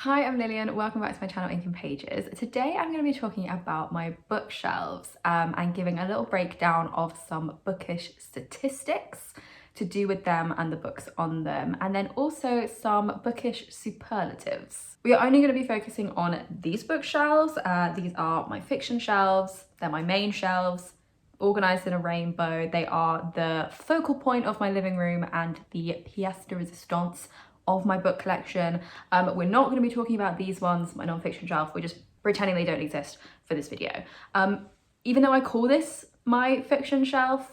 Hi, I'm Lillian. Welcome back to my channel, Inking Pages. Today I'm going to be talking about my bookshelves and giving a little breakdown of some bookish statistics to do with them and the books on them, and then also some bookish superlatives. We are only going to be focusing on these bookshelves. These are my fiction shelves. They're my main shelves, organized in a rainbow. They are the focal point of my living room and the pièce de résistance of my book collection. We're not going to be talking about these ones, my non-fiction shelf. We're just pretending they don't exist for this video. Even though I call this my fiction shelf,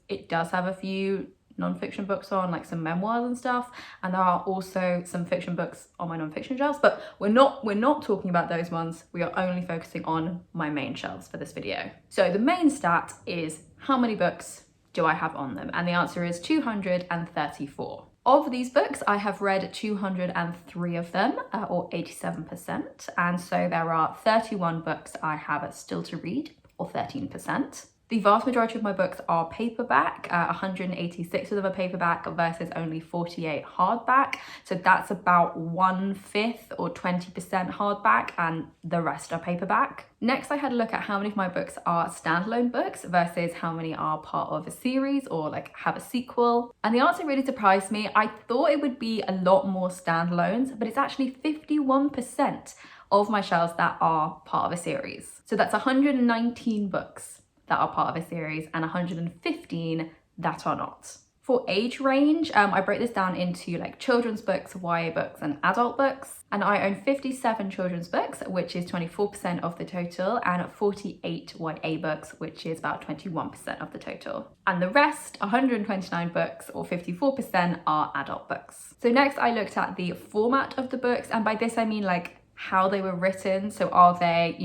it does have a few non-fiction books on, like some memoirs and stuff, and there are also some fiction books on my non-fiction shelves, but we're not talking about those ones. We are only focusing on my main shelves for this video. So the main stat is how many books do I have on them, and the answer is 234. Of these books, I have read 203 of them, or 87%, and so there are 31 books I have still to read, or 13%. The vast majority of my books are paperback, 186 of them are paperback versus only 48 hardback, so that's about 1/5 or 20% hardback, and the rest are paperback. Next, I had a look at how many of my books are standalone books versus how many are part of a series or like have a sequel. And the answer really surprised me. I thought it would be a lot more standalones, but it's actually 51% of my shelves that are part of a series. So that's 119 books that are part of a series and 115 that are not. For age range, I break this down into like children's books, YA books, and adult books. And I own 57 children's books, which is 24% of the total, and 48 YA books, which is about 21% of the total. And the rest, 129 books, or 54%, are adult books. So next I looked at the format of the books, and by this I mean like how they were written. So are they,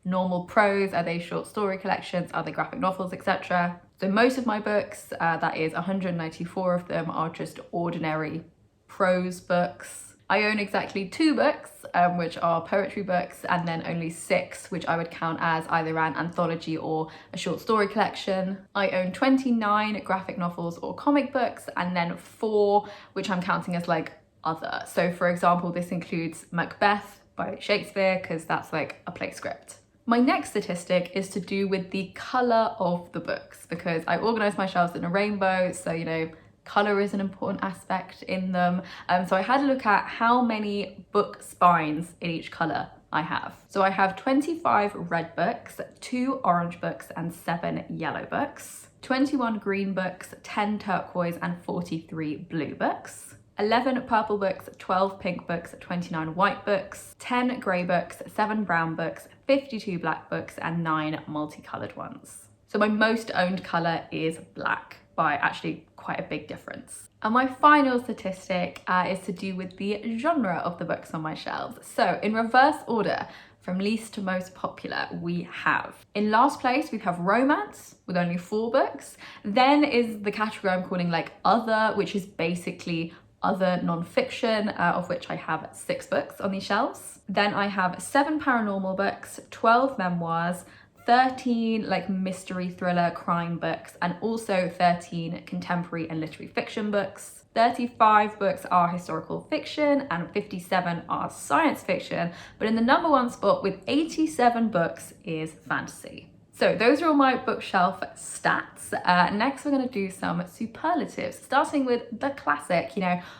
normal prose? Are they short story collections? Are they graphic novels, etc.? So most of my books, that is 194 of them, are just ordinary prose books. I own exactly 2 books, which are poetry books, and then only 6, which I would count as either an anthology or a short story collection. I own 29 graphic novels or comic books, and then 4, which I'm counting as like other. So for example, this includes Macbeth by Shakespeare, because that's like a play script. My next statistic is to do with the colour of the books, because I organise my shelves in a rainbow, so colour is an important aspect in them. So I had a look at how many book spines in each colour I have. So I have 25 red books, 2 orange books, and 7 yellow books, 21 green books, 10 turquoise, and 43 blue books, 11 purple books, 12 pink books, 29 white books, 10 grey books, 7 brown books, 52 black books, and 9 multicoloured ones. So my most owned colour is black, by actually quite a big difference. And my final statistic is to do with the genre of the books on my shelves. So in reverse order, from least to most popular, we have, in last place, we have romance with only 4 books. Then is the category I'm calling like other, which is basically other non-fiction, of which I have 6 books on these shelves. Then I have 7 paranormal books, 12 memoirs, 13 like mystery thriller crime books, and also 13 contemporary and literary fiction books. 35 books are historical fiction and 57 are science fiction, but in the number 1 spot with 87 books is fantasy. So those are all my bookshelf stats. Next we're going to do some superlatives, starting with the classic,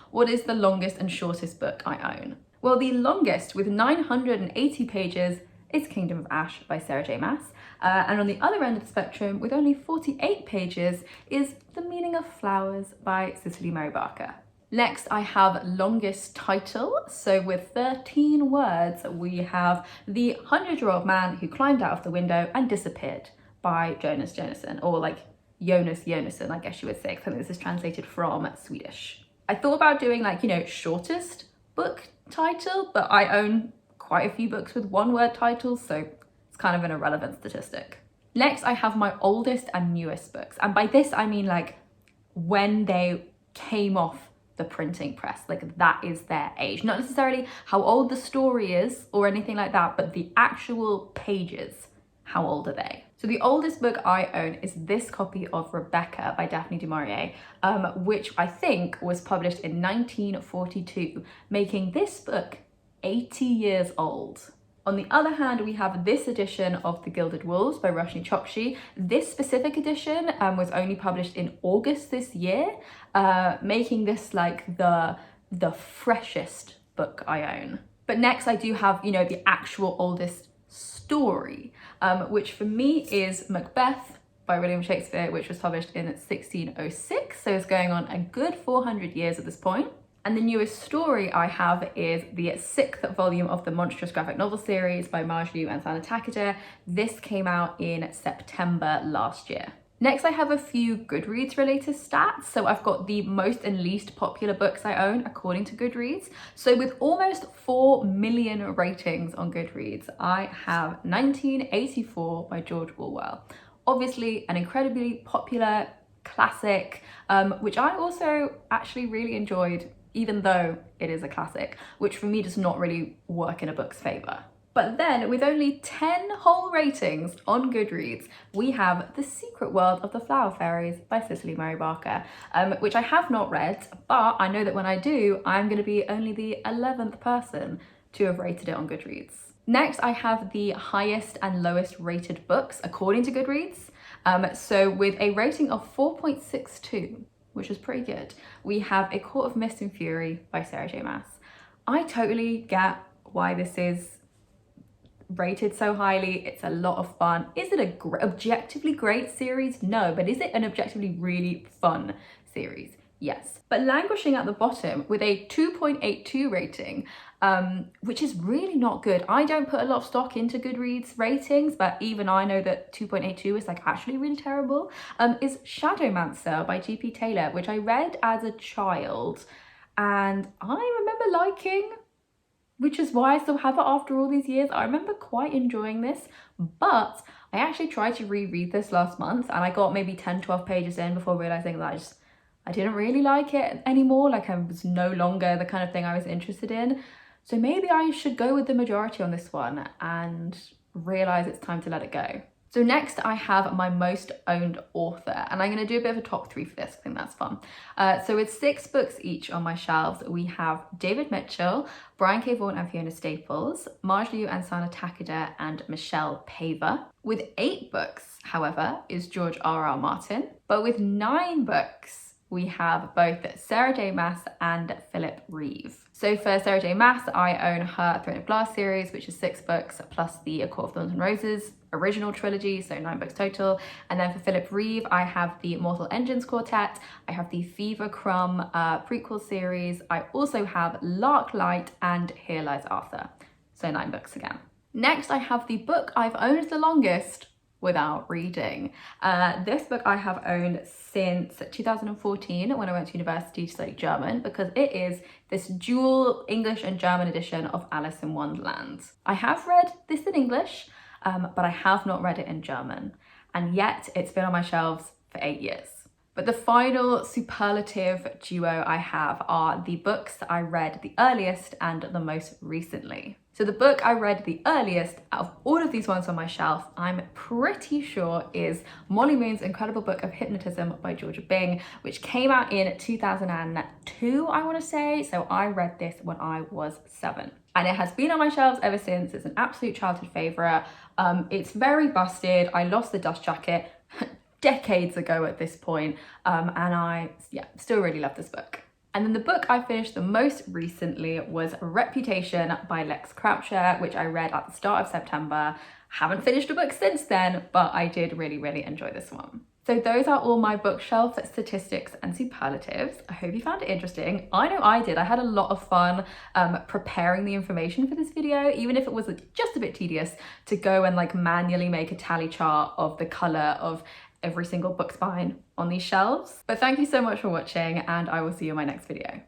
what is the longest and shortest book I own? Well, the longest with 980 pages is Kingdom of Ash by Sarah J. Maas. And on the other end of the spectrum, with only 48 pages, is The Meaning of Flowers by Cicely Mary Barker. Next, I have longest title. So with 13 words, we have The 100-Year-Old Man Who Climbed Out of the Window and Disappeared by Jonas Jonasson, or like Jonas Jonasson, I guess you would say, because I think this is translated from Swedish. I thought about doing like, shortest book title, but I own quite a few books with 1-word titles, so it's kind of an irrelevant statistic. Next, I have my oldest and newest books. And by this, I mean like when they came off the printing press, like that is their age. Not necessarily how old the story is or anything like that, but the actual pages, how old are they? So the oldest book I own is this copy of Rebecca by Daphne du Maurier, which I think was published in 1942, making this book 80 years old. On the other hand, we have this edition of The Gilded Wolves by Roshni Chokshi. This specific edition was only published in August this year, making this like the freshest book I own. But next I do have, you know, the actual oldest story, which for me is Macbeth by William Shakespeare, which was published in 1606, so it's going on a good 400 years at this point. And the newest story I have is the 6th volume of the Monstrous graphic novel series by Maj Liu and Sana Takeda. This came out in September last year. Next, I have a few Goodreads related stats. So I've got the most and least popular books I own according to Goodreads. So with almost 4 million ratings on Goodreads, I have 1984 by George Orwell. Obviously an incredibly popular classic, which I also actually really enjoyed, even though it is a classic, which for me does not really work in a book's favour. But then with only 10 whole ratings on Goodreads, we have The Secret World of the Flower Fairies by Cicely Murray Barker, which I have not read, but I know that when I do, I'm going to be only the 11th person to have rated it on Goodreads. Next, I have the highest and lowest rated books according to Goodreads. So with a rating of 4.62, which is pretty good, we have A Court of Mist and Fury by Sarah J Maas. I totally get why this is rated so highly. It's a lot of fun. Is it a objectively great series? No, but is it an objectively really fun series? Yes. But languishing at the bottom with a 2.82 rating, which is really not good. I don't put a lot of stock into Goodreads ratings, but even I know that 2.82 is like actually really terrible, is Shadowmancer by G.P. Taylor, which I read as a child and I remember liking, which is why I still have it after all these years. I remember quite enjoying this, but I actually tried to reread this last month and I got maybe 10-12 pages in before realizing that I didn't really like it anymore. Like I was no longer the kind of thing I was interested in. So maybe I should go with the majority on this one and realize it's time to let it go. So next I have my most owned author, and I'm going to do a bit of a top 3 for this. I think that's fun. So with 6 books each on my shelves, we have David Mitchell, Brian K. Vaughan and Fiona Staples, Maj Liu and Sana Takeda, and Michelle Paver. With 8 books, however, is George R.R. Martin. But with 9 books, we have both Sarah J Maas and Philip Reeve. So for Sarah J Maas, I own her Throne of Glass series, which is 6 books, plus the A Court of Thorns and Roses original trilogy, so 9 books total. And then for Philip Reeve, I have the Mortal Engines Quartet, I have the Fever Crumb prequel series, I also have Lark Light and Here Lies Arthur, so 9 books again. Next, I have the book I've owned the longest without reading. This book I have owned since 2014 when I went to university to study German, because it is this dual English and German edition of Alice in Wonderland. I have read this in English, but I have not read it in German, and yet it's been on my shelves for 8 years. But the final superlative duo I have are the books that I read the earliest and the most recently. So the book I read the earliest out of all of these ones on my shelf, I'm pretty sure is Molly Moon's incredible book of hypnotism by Georgia Bing, which came out in 2002, I want to say. So I read this when I was 7. And it has been on my shelves ever since. It's an absolute childhood favourite. It's very busted. I lost the dust jacket decades ago at this point, and I still really love this book. And then the book I finished the most recently was Reputation by Lex Croucher, which I read at the start of September. Haven't finished a book since then, but I did really enjoy this one. So those are all my bookshelf statistics and superlatives. I hope you found it interesting. I know I did. I had a lot of fun preparing the information for this video, even if it was just a bit tedious to go and like manually make a tally chart of the colour of every single book spine on these shelves. But thank you so much for watching, and I will see you in my next video.